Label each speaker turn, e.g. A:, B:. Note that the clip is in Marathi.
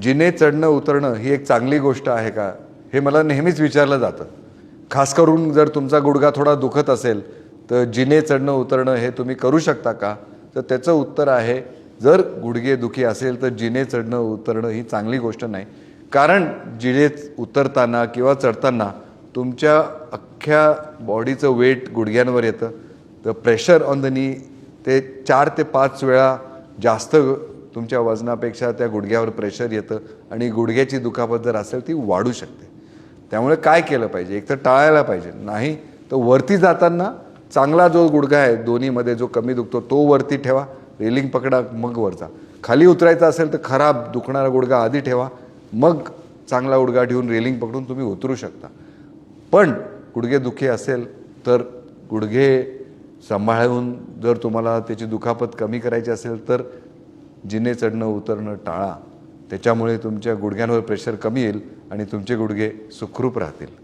A: जिने चढणं उतरणं ही एक चांगली गोष्ट आहे का, हे मला नेहमीच विचारलं जातं. खास करून जर तुमचा गुडघा थोडा दुखत असेल तर जिने चढणं उतरणं हे तुम्ही करू शकता का? तर त्याचं उत्तर आहे, जर गुडघे दुखी असेल तर जिने चढणं उतरणं ही चांगली गोष्ट नाही. कारण जिने उतरताना किंवा चढताना तुमच्या अख्ख्या बॉडीचं वेट गुडघ्यांवर येतं. तर प्रेशर ऑन द नी ते 4 ते 5 वेळा जास्त तुमच्या वजनापेक्षा त्या गुडघ्यावर प्रेशर येतं आणि गुडघ्याची दुखापत जर असेल ती वाढू शकते. त्यामुळे काय केलं पाहिजे, एक तर टाळायला पाहिजे, नाही तर वरती जाताना चांगला जो गुडघा आहे दोन्हीमध्ये जो कमी दुखतो तो वरती ठेवा, रेलिंग पकडा, मग वर जा. खाली उतरायचं असेल तर खराब दुखणारा गुडघा आधी ठेवा, मग चांगला गुडघा ठेवून रेलिंग पकडून तुम्ही उतरू शकता. पण गुडघे दुखी असेल तर गुडघे सांभाळून जर तुम्हाला त्याची दुखापत कमी करायची असेल तर जिने चढणं उतरणं टाळा. त्याच्यामुळे तुमच्या गुडघ्यांवर प्रेशर कमी येईल आणि तुमचे गुडघे सुखरूप राहतील.